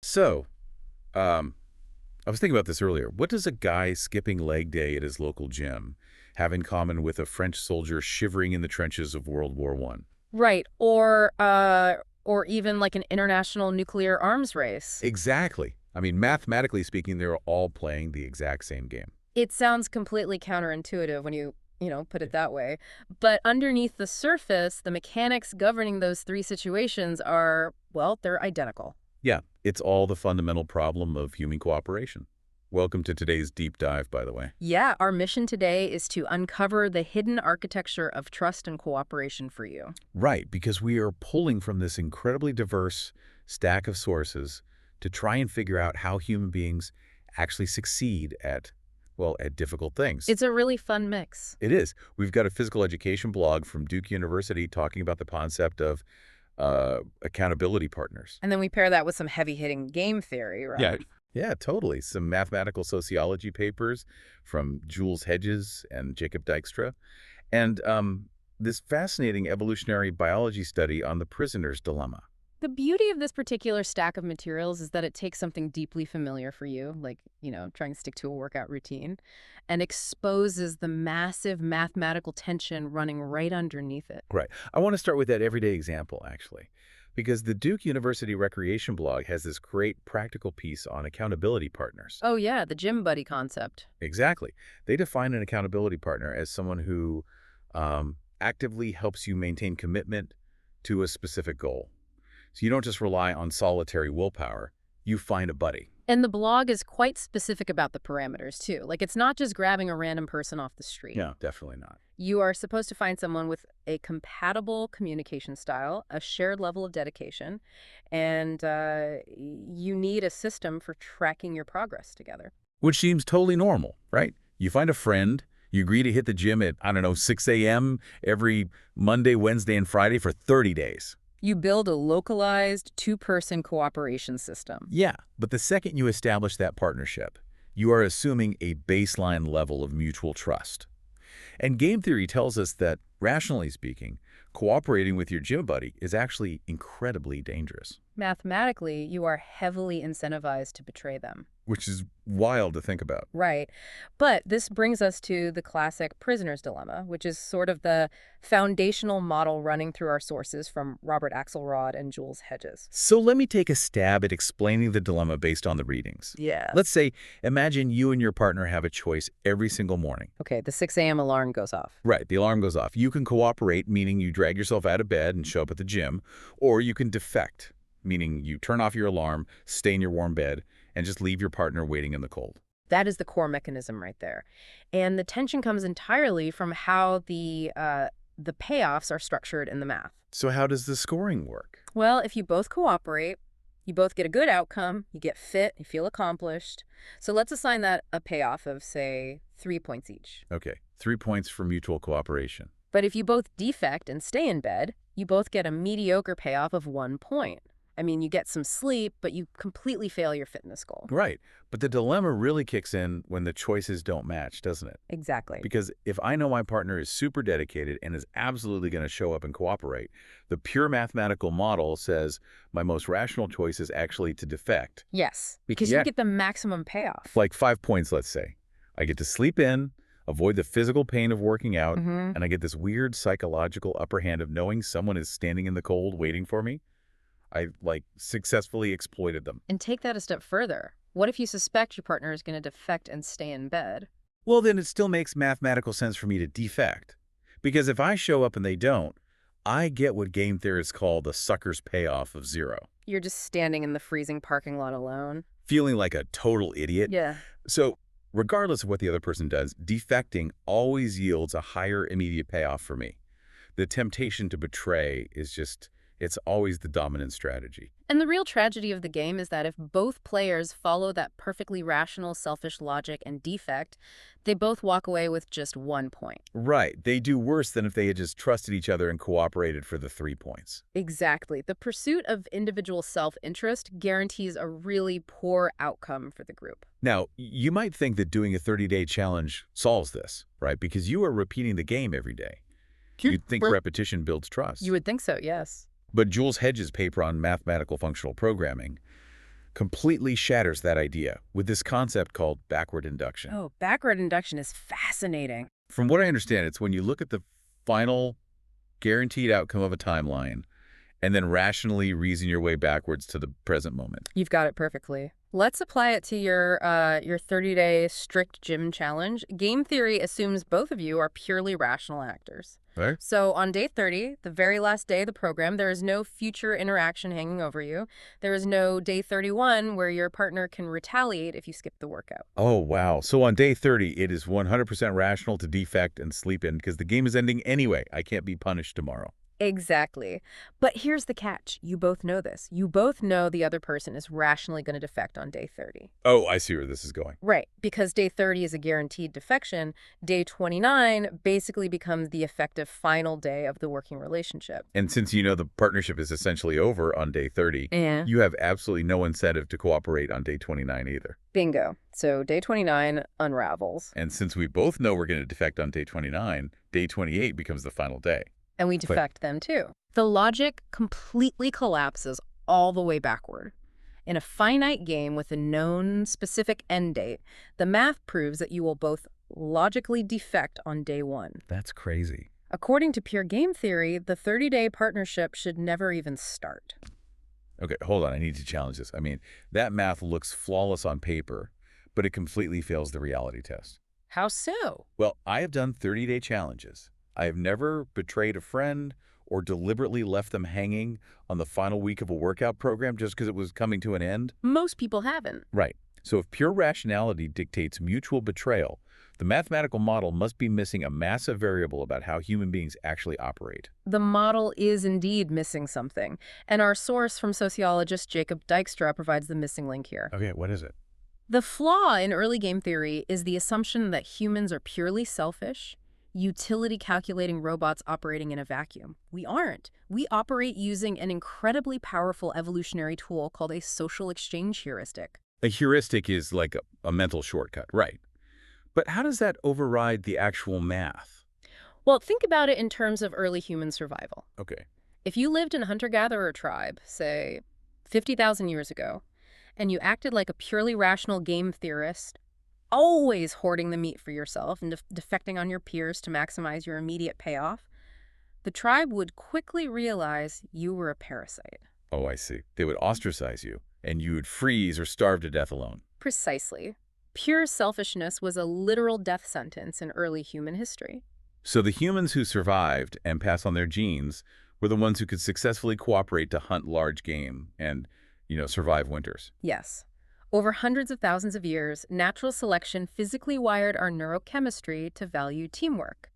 So, um, I was thinking about this earlier. What does a guy skipping leg day at his local gym have in common with a French soldier shivering in the trenches of World War One? Right. Or even like an international nuclear arms race. Exactly. I mean, mathematically speaking, they're all playing the exact same game. It sounds completely counterintuitive when you put it that way. But underneath the surface, the mechanics governing those three situations are, well, they're identical. Yeah, it's all the fundamental problem of human cooperation. Welcome to today's deep dive, by the way. Yeah, our mission today is to uncover the hidden architecture of trust and cooperation for you. Right, because we are pulling from this incredibly diverse stack of sources to try and figure out how human beings actually succeed at, well, at difficult things. It's a really fun mix. It is. We've got a physical education blog from Duke University talking about the concept of accountability partners. And then we pair that with some heavy-hitting game theory, Yeah. right? Yeah, totally. Some mathematical sociology papers from Jules Hedges and Jacob Dijkstra. And this fascinating evolutionary biology study on the prisoner's dilemma. The beauty of this particular stack of materials is that it takes something deeply familiar for you, like, trying to stick to a workout routine, and exposes the massive mathematical tension running right underneath it. Right. I want to start with that everyday example, actually, because the Duke University Recreation blog has this great practical piece on accountability partners. Oh yeah, the gym buddy concept. Exactly. They define an accountability partner as someone who actively helps you maintain commitment to a specific goal. So you don't just rely on solitary willpower, you find a buddy. And the blog is quite specific about the parameters, too. Like, it's not just grabbing a random person off the street. No, definitely not. You are supposed to find someone with a compatible communication style, a shared level of dedication, and you need a system for tracking your progress together. Which seems totally normal, right? You find a friend, you agree to hit the gym at, I don't know, 6 a.m. every Monday, Wednesday, and Friday for 30 days. You build a localized two-person cooperation system. Yeah, but the second you establish that partnership, you are assuming a baseline level of mutual trust. And game theory tells us that, rationally speaking, cooperating with your gym buddy is actually incredibly dangerous. Mathematically, you are heavily incentivized to betray them. Which is wild to think about. Right. But this brings us to the classic prisoner's dilemma, which is sort of the foundational model running through our sources from Robert Axelrod and Jules Hedges. So let me take a stab at explaining the dilemma based on the readings. Yeah. Let's say, imagine you and your partner have a choice every single morning. Okay, the 6 a.m. alarm goes off. Right, the alarm goes off. You can cooperate, meaning you drag yourself out of bed and show up at the gym, or you can defect, meaning you turn off your alarm, stay in your warm bed, and just leave your partner waiting in the cold. That is the core mechanism right there. And the tension comes entirely from how the payoffs are structured in the math. So how does the scoring work? Well, if you both cooperate, you both get a good outcome, you get fit, you feel accomplished. So let's assign that a payoff of, say, 3 points each. Okay, 3 points for mutual cooperation. But if you both defect and stay in bed, you both get a mediocre payoff of 1 point. I mean, you get some sleep, but you completely fail your fitness goal. Right, but the dilemma really kicks in when the choices don't match, doesn't it? Exactly. Because if I know my partner is super dedicated and is absolutely going to show up and cooperate, the pure mathematical model says my most rational choice is actually to defect. Yes, because Yeah. you get the maximum payoff. Like 5 points, let's say. I get to sleep in, avoid the physical pain of working out, Mm-hmm. and I get this weird psychological upper hand of knowing someone is standing in the cold waiting for me. I, successfully exploited them. And take that a step further. What if you suspect your partner is going to defect and stay in bed? Well, then it still makes mathematical sense for me to defect. Because if I show up and they don't, I get what game theorists call the sucker's payoff of 0. You're just standing in the freezing parking lot alone. Feeling like a total idiot. Yeah. So, regardless of what the other person does, defecting always yields a higher immediate payoff for me. The temptation to betray is just, it's always the dominant strategy. And the real tragedy of the game is that if both players follow that perfectly rational, selfish logic and defect, they both walk away with just 1 point. Right. They do worse than if they had just trusted each other and cooperated for the 3 points. Exactly. The pursuit of individual self-interest guarantees a really poor outcome for the group. Now, you might think that doing a 30-day challenge solves this, right? Because you are repeating the game every day. You'd think repetition builds trust. You would think so, yes. But Jules Hedges' paper on mathematical functional programming completely shatters that idea with this concept called backward induction. Oh, backward induction is fascinating. From what I understand, it's when you look at the final guaranteed outcome of a timeline and then rationally reason your way backwards to the present moment. You've got it perfectly. Let's apply it to your 30-day strict gym challenge. Game theory assumes both of you are purely rational actors. Right? So on day 30, the very last day of the program, there is no future interaction hanging over you. There is no day 31 where your partner can retaliate if you skip the workout. Oh, wow. So on day 30, it is 100% rational to defect and sleep in because the game is ending anyway. I can't be punished tomorrow. Exactly. But here's the catch. You both know this. You both know the other person is rationally going to defect on day 30. Oh, I see where this is going. Right. Because day 30 is a guaranteed defection, day 29 basically becomes the effective final day of the working relationship. And since you know the partnership is essentially over on day 30, Yeah. you have absolutely no incentive to cooperate on day 29 either. Bingo. So day 29 unravels. And since we both know we're going to defect on day 29, day 28 becomes the final day. And we defect them too. The logic completely collapses all the way backward. In a finite game with a known specific end date, the math proves that you will both logically defect on day 1. That's crazy. According to pure game theory, the 30-day partnership should never even start. Okay, hold on. I need to challenge this. I mean, that math looks flawless on paper, but it completely fails the reality test. How so? Well, I have done 30-day challenges. I have never betrayed a friend or deliberately left them hanging on the final week of a workout program just because it was coming to an end. Most people haven't. Right. So if pure rationality dictates mutual betrayal, the mathematical model must be missing a massive variable about how human beings actually operate. The model is indeed missing something, and our source from sociologist Jacob Dijkstra provides the missing link here. Okay, what is it? The flaw in early game theory is the assumption that humans are purely selfish, utility-calculating robots operating in a vacuum. We aren't. We operate using an incredibly powerful evolutionary tool called a social exchange heuristic. A heuristic is like a mental shortcut, right? But how does that override the actual math? Well, think about it in terms of early human survival. Okay. If you lived in a hunter-gatherer tribe, say, 50,000 years ago, and you acted like a purely rational game theorist, always hoarding the meat for yourself and defecting on your peers to maximize your immediate payoff, the tribe would quickly realize you were a parasite. Oh, I see. They would ostracize you, and you would freeze or starve to death alone. Precisely. Pure selfishness was a literal death sentence in early human history. So the humans who survived and passed on their genes were the ones who could successfully cooperate to hunt large game and, survive winters. Yes. Over hundreds of thousands of years, natural selection physically wired our neurochemistry to value teamwork.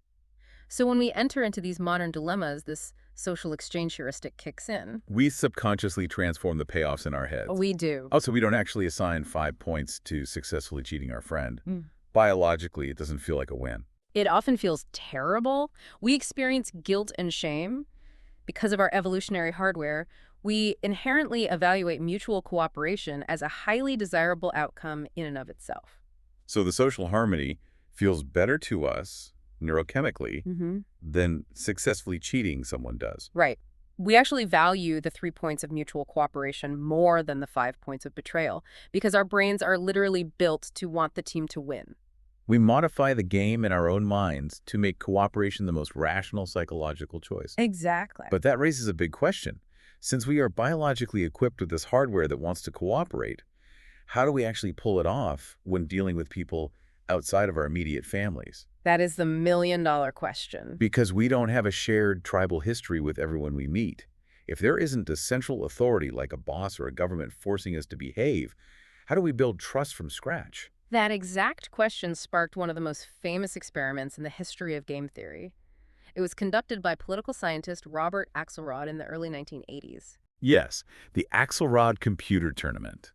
So when we enter into these modern dilemmas, this social exchange heuristic kicks in. We subconsciously transform the payoffs in our heads. We do. Also, we don't actually assign 5 points to successfully cheating our friend. Mm. Biologically, it doesn't feel like a win. It often feels terrible. We experience guilt and shame. Because of our evolutionary hardware, we inherently evaluate mutual cooperation as a highly desirable outcome in and of itself. So the social harmony feels better to us neurochemically than successfully cheating someone does. Right. We actually value the 3 points of mutual cooperation more than the 5 points of betrayal because our brains are literally built to want the team to win. We modify the game in our own minds to make cooperation the most rational psychological choice. Exactly. But that raises a big question. Since we are biologically equipped with this hardware that wants to cooperate, how do we actually pull it off when dealing with people outside of our immediate families? That is the million-dollar question. Because we don't have a shared tribal history with everyone we meet. If there isn't a central authority like a boss or a government forcing us to behave, how do we build trust from scratch? That exact question sparked one of the most famous experiments in the history of game theory. It was conducted by political scientist Robert Axelrod in the early 1980s. Yes, the Axelrod computer tournament.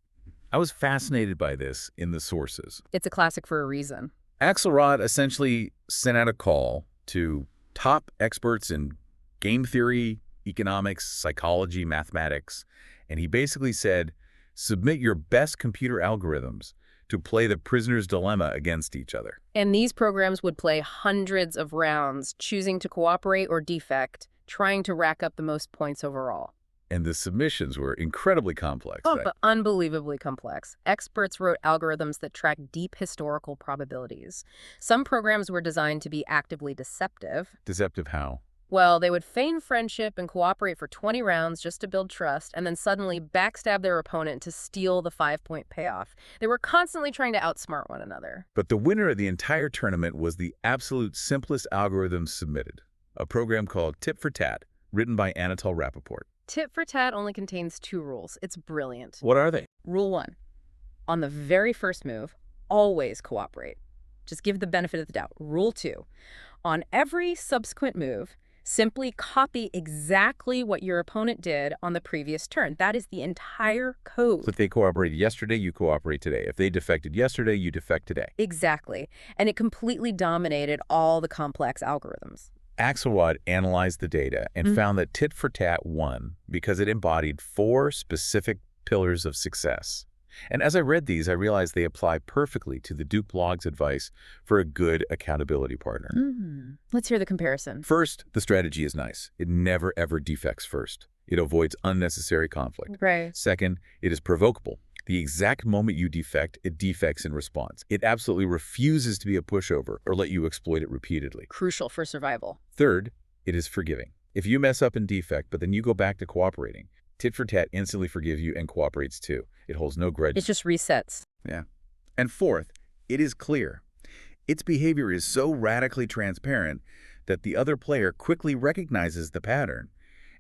I was fascinated by this in the sources. It's a classic for a reason. Axelrod essentially sent out a call to top experts in game theory, economics, psychology, mathematics, and he basically said, submit your best computer algorithms to play the prisoner's dilemma against each other. And these programs would play hundreds of rounds, choosing to cooperate or defect, trying to rack up the most points overall. And the submissions were incredibly complex. Oh, but unbelievably complex. Experts wrote algorithms that track deep historical probabilities. Some programs were designed to be actively deceptive. Deceptive how? Well, they would feign friendship and cooperate for 20 rounds just to build trust, and then suddenly backstab their opponent to steal the 5-point payoff. They were constantly trying to outsmart one another. But the winner of the entire tournament was the absolute simplest algorithm submitted, a program called Tit for Tat, written by Anatol Rappaport. Tit for Tat only contains 2 rules. It's brilliant. What are they? Rule 1. On the very first move, always cooperate. Just give the benefit of the doubt. Rule 2. On every subsequent move, simply copy exactly what your opponent did on the previous turn. That is the entire code. So if they cooperated yesterday, you cooperate today. If they defected yesterday, you defect today. Exactly. And it completely dominated all the complex algorithms. Axelrod analyzed the data and found that Tit for Tat won because it embodied 4 specific pillars of success. And as I read these, I realized they apply perfectly to the Duke blog's advice for a good accountability partner. Let's hear the comparison. First, the strategy is nice. It never, ever defects first. It avoids unnecessary conflict. Right. Second, it is provocable. The exact moment you defect, it defects in response. It absolutely refuses to be a pushover or let you exploit it repeatedly. Crucial for survival. Third, it is forgiving. If you mess up and defect, but then you go back to cooperating, Tit for Tat instantly forgives you and cooperates too. It holds no grudges. It just resets. Yeah. And fourth, it is clear. Its behavior is so radically transparent that the other player quickly recognizes the pattern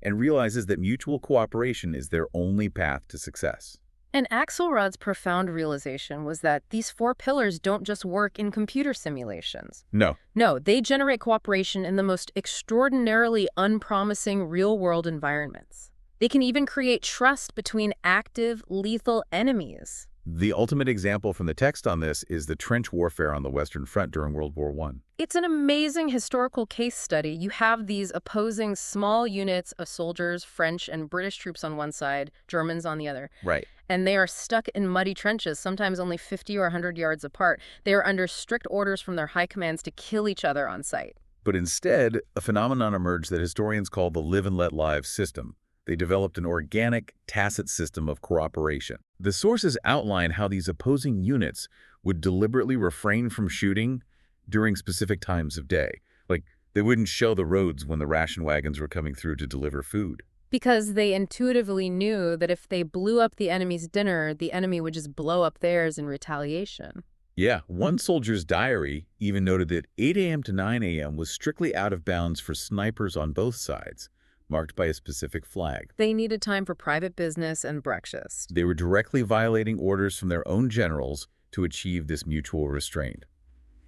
and realizes that mutual cooperation is their only path to success. And Axelrod's profound realization was that these 4 pillars don't just work in computer simulations. No. No, they generate cooperation in the most extraordinarily unpromising real-world environments. They can even create trust between active, lethal enemies. The ultimate example from the text on this is the trench warfare on the Western Front during World War I. It's an amazing historical case study. You have these opposing small units of soldiers, French and British troops on one side, Germans on the other. Right. And they are stuck in muddy trenches, sometimes only 50 or 100 yards apart. They are under strict orders from their high commands to kill each other on sight. But instead, a phenomenon emerged that historians call the live and let live system. They developed an organic, tacit system of cooperation. The sources outline how these opposing units would deliberately refrain from shooting during specific times of day. Like, they wouldn't show the roads when the ration wagons were coming through to deliver food. Because they intuitively knew that if they blew up the enemy's dinner, the enemy would just blow up theirs in retaliation. Yeah, one soldier's diary even noted that 8 a.m. to 9 a.m. was strictly out of bounds for snipers on both sides, marked by a specific flag. They needed time for private business and breakfast. They were directly violating orders from their own generals to achieve this mutual restraint.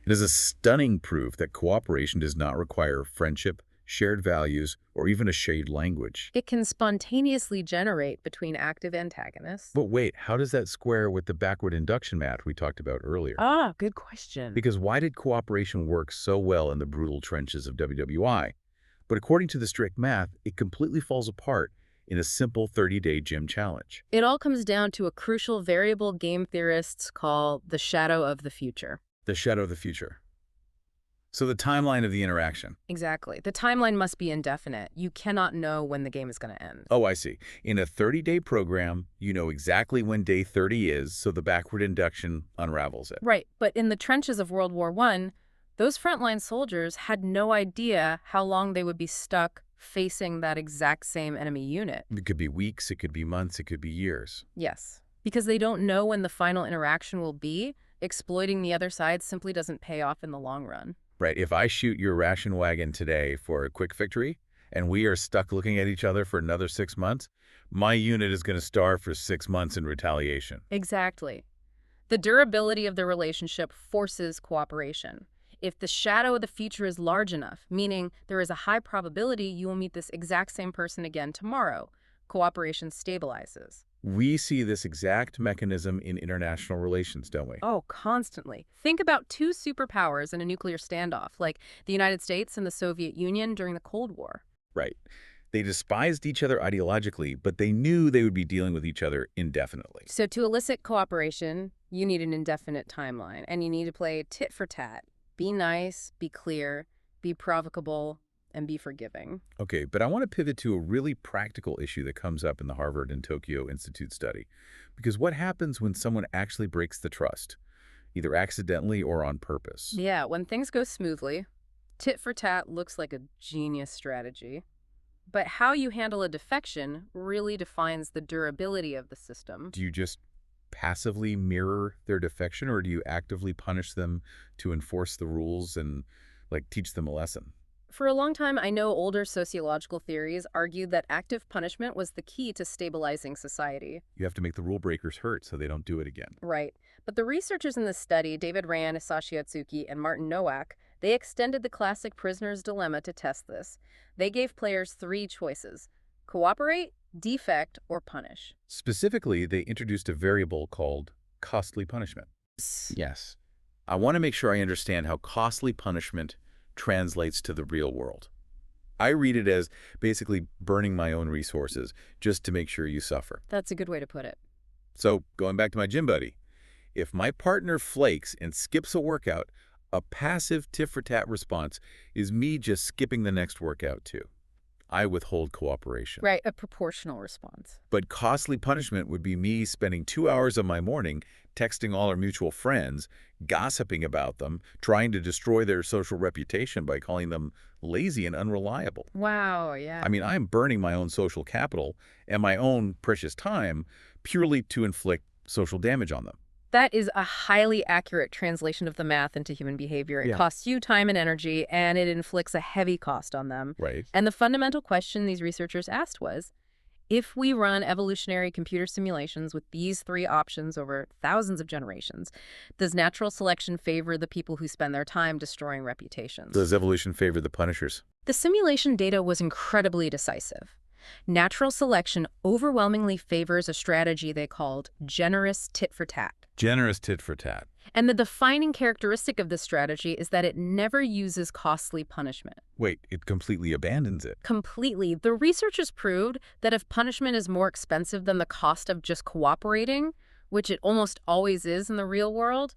It is a stunning proof that cooperation does not require friendship, shared values, or even a shared language. It can spontaneously generate between active antagonists. But wait, how does that square with the backward induction math we talked about earlier? Ah, good question. Because why did cooperation work so well in the brutal trenches of WWI? But according to the strict math, it completely falls apart in a simple 30-day gym challenge. It all comes down to a crucial variable game theorists call the shadow of the future. The shadow of the future. So the timeline of the interaction. Exactly. The timeline must be indefinite. You cannot know when the game is going to end. Oh, I see. In a 30-day program, you know exactly when day 30 is, so the backward induction unravels it. Right. But in the trenches of World War I, those frontline soldiers had no idea how long they would be stuck facing that exact same enemy unit. It could be weeks, it could be months, it could be years. Yes. Because they don't know when the final interaction will be, exploiting the other side simply doesn't pay off in the long run. Right. If I shoot your ration wagon today for a quick victory, and we are stuck looking at each other for another 6 months, my unit is going to starve for 6 months in retaliation. Exactly. The durability of the relationship forces cooperation. If the shadow of the future is large enough, meaning there is a high probability you will meet this exact same person again tomorrow, cooperation stabilizes. We see this exact mechanism in international relations, don't we? Oh, constantly. Think about 2 superpowers in a nuclear standoff, like the United States and the Soviet Union during the Cold War. Right. They despised each other ideologically, but they knew they would be dealing with each other indefinitely. So to elicit cooperation, you need an indefinite timeline, and you need to play tit for tat. Be nice, be clear, be provocable, and be forgiving. Okay, but I want to pivot to a really practical issue that comes up in the Harvard and Tokyo Institute study. Because what happens when someone actually breaks the trust, either accidentally or on purpose? Yeah, when things go smoothly, tit for tat looks like a genius strategy. But how you handle a defection really defines the durability of the system. Do you just passively mirror their defection, or do you actively punish them to enforce the rules and, like, teach them a lesson? For a long time, I know older sociological theories argued that active punishment was the key to stabilizing society. You have to make the rule breakers hurt so they don't do it again. Right. But the researchers in this study, David Rand, Isashi Atsuki, and Martin Nowak, they extended the classic prisoner's dilemma to test this. They gave players 3 choices: cooperate, defect, or punish. Specifically, they introduced a variable called costly punishment. Yes. I want to make sure I understand how costly punishment translates to the real world. I read it as basically burning my own resources just to make sure you suffer. That's a good way to put it. So, going back to my gym buddy, if my partner flakes and skips a workout, a passive tit-for-tat response is me just skipping the next workout too. I withhold cooperation. Right, a proportional response. But costly punishment would be me spending 2 hours of my morning texting all our mutual friends, gossiping about them, trying to destroy their social reputation by calling them lazy and unreliable. Wow, yeah. I mean, I'm burning my own social capital and my own precious time purely to inflict social damage on them. That is a highly accurate translation of the math into human behavior. It Yeah. costs you time and energy, and it inflicts a heavy cost on them. Right. And the fundamental question these researchers asked was, if we run evolutionary computer simulations with these 3 options over thousands of generations, does natural selection favor the people who spend their time destroying reputations? Does evolution favor the punishers? The simulation data was incredibly decisive. Natural selection overwhelmingly favors a strategy they called generous tit-for-tat. Generous tit-for-tat. And the defining characteristic of this strategy is that it never uses costly punishment. Wait, it completely abandons it. Completely. The researchers proved that if punishment is more expensive than the cost of just cooperating, which it almost always is in the real world,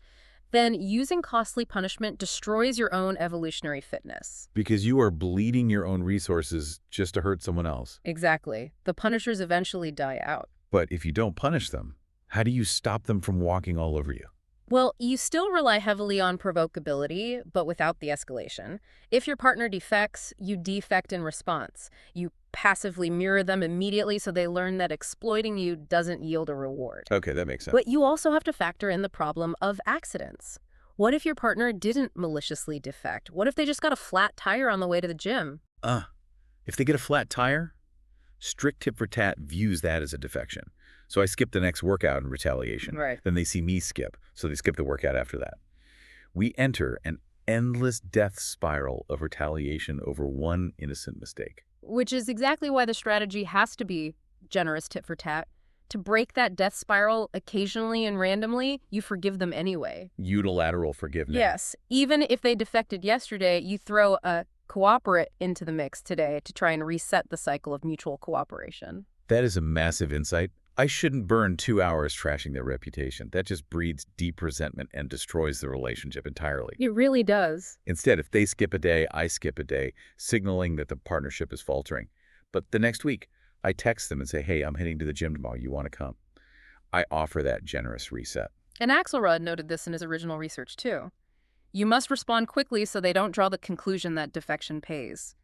then using costly punishment destroys your own evolutionary fitness. Because you are bleeding your own resources just to hurt someone else. Exactly. The punishers eventually die out. But if you don't punish them, how do you stop them from walking all over you? Well, you still rely heavily on provocability, but without the escalation. If your partner defects, you defect in response. You passively mirror them immediately so they learn that exploiting you doesn't yield a reward. Okay, that makes sense. But you also have to factor in the problem of accidents. What if your partner didn't maliciously defect? What if they just got a flat tire on the way to the gym? If they get a flat tire, strict tit-for-tat views that as a defection. So I skip the next workout in retaliation. Right. Then they see me skip, so they skip the workout after that. We enter an endless death spiral of retaliation over one innocent mistake. Which is exactly why the strategy has to be generous tit for tat. To break that death spiral occasionally and randomly, you forgive them anyway. Unilateral forgiveness. Yes. Even if they defected yesterday, you throw a cooperate into the mix today to try and reset the cycle of mutual cooperation. That is a massive insight. I shouldn't burn 2 hours trashing their reputation. That just breeds deep resentment and destroys the relationship entirely. It really does. Instead, if they skip a day, I skip a day, signaling that the partnership is faltering. But the next week, I text them and say, hey, I'm heading to the gym tomorrow. You want to come? I offer that generous reset. And Axelrod noted this in his original research, too. You must respond quickly so they don't draw the conclusion that defection pays.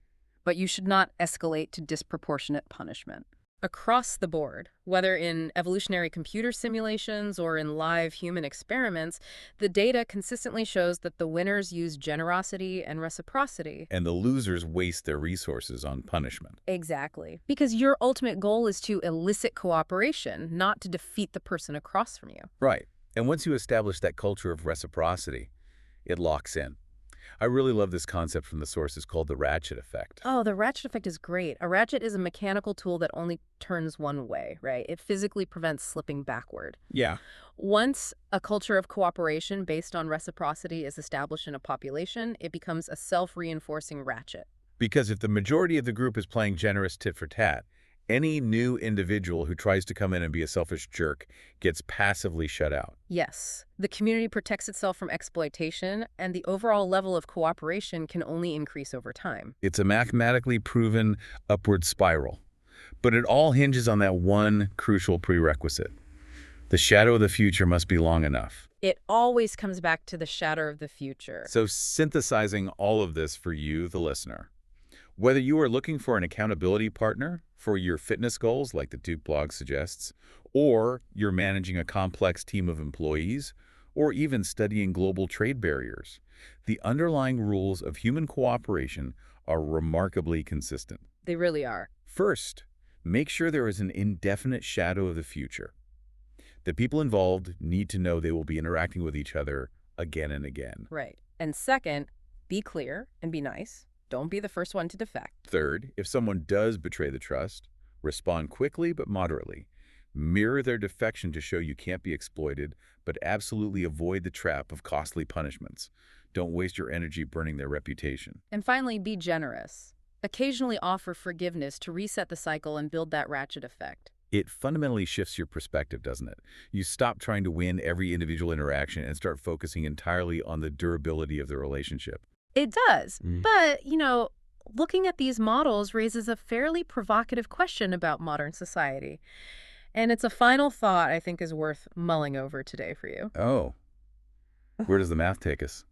But you should not escalate to disproportionate punishment. Across the board, whether in evolutionary computer simulations or in live human experiments, the data consistently shows that the winners use generosity and reciprocity. And the losers waste their resources on punishment. Exactly. Because your ultimate goal is to elicit cooperation, not to defeat the person across from you. Right. And once you establish that culture of reciprocity, it locks in. I really love this concept from the sources called the ratchet effect. Oh, the ratchet effect is great. A ratchet is a mechanical tool that only turns one way, right? It physically prevents slipping backward. Yeah. Once a culture of cooperation based on reciprocity is established in a population, it becomes a self-reinforcing ratchet. Because if the majority of the group is playing generous tit-for-tat, Any new individual who tries to come in and be a selfish jerk gets passively shut out. Yes, the community protects itself from exploitation, and the overall level of cooperation can only increase over time. It's a mathematically proven upward spiral. But it all hinges on that one crucial prerequisite. The shadow of the future must be long enough. It always comes back to the shadow of the future. So synthesizing all of this for you, the listener, whether you are looking for an accountability partner for your fitness goals, like the Duke blog suggests, or you're managing a complex team of employees, or even studying global trade barriers, the underlying rules of human cooperation are remarkably consistent. They really are. First, make sure there is an indefinite shadow of the future. The people involved need to know they will be interacting with each other again and again. Right. And second, be clear and be nice. Don't be the first one to defect. Third, if someone does betray the trust, respond quickly but moderately. Mirror their defection to show you can't be exploited, but absolutely avoid the trap of costly punishments. Don't waste your energy burning their reputation. And finally, be generous. Occasionally offer forgiveness to reset the cycle and build that ratchet effect. It fundamentally shifts your perspective, doesn't it? You stop trying to win every individual interaction and start focusing entirely on the durability of the relationship. It does. But, looking at these models raises a fairly provocative question about modern society. And it's a final thought I think is worth mulling over today for you. Oh, where does the math take us?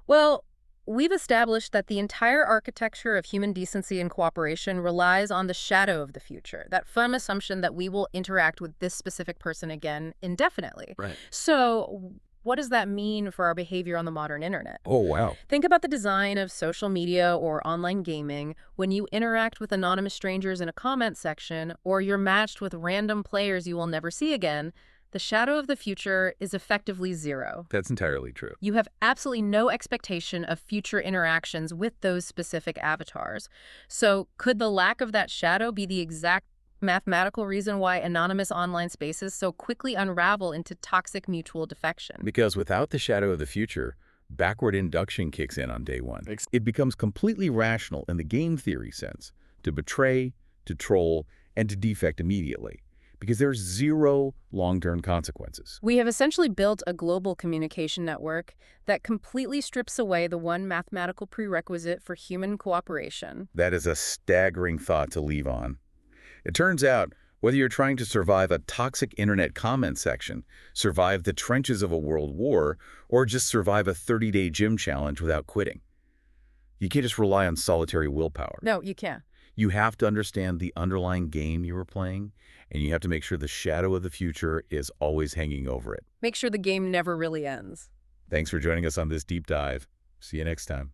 Well, we've established that the entire architecture of human decency and cooperation relies on the shadow of the future, that firm assumption that we will interact with this specific person again indefinitely. Right. So what does that mean for our behavior on the modern internet? Oh, wow. Think about the design of social media or online gaming. When you interact with anonymous strangers in a comment section, or you're matched with random players you will never see again, the shadow of the future is effectively zero. That's entirely true. You have absolutely no expectation of future interactions with those specific avatars. So could the lack of that shadow be the exact mathematical reason why anonymous online spaces so quickly unravel into toxic mutual defection? Because without the shadow of the future, backward induction kicks in on day one. It becomes completely rational in the game theory sense to betray, to troll, and to defect immediately, because there's zero long-term consequences. We have essentially built a global communication network that completely strips away the one mathematical prerequisite for human cooperation. That is a staggering thought to leave on. It turns out, whether you're trying to survive a toxic internet comment section, survive the trenches of a world war, or just survive a 30-day gym challenge without quitting, you can't just rely on solitary willpower. No, you can't. You have to understand the underlying game you are playing, and you have to make sure the shadow of the future is always hanging over it. Make sure the game never really ends. Thanks for joining us on this deep dive. See you next time.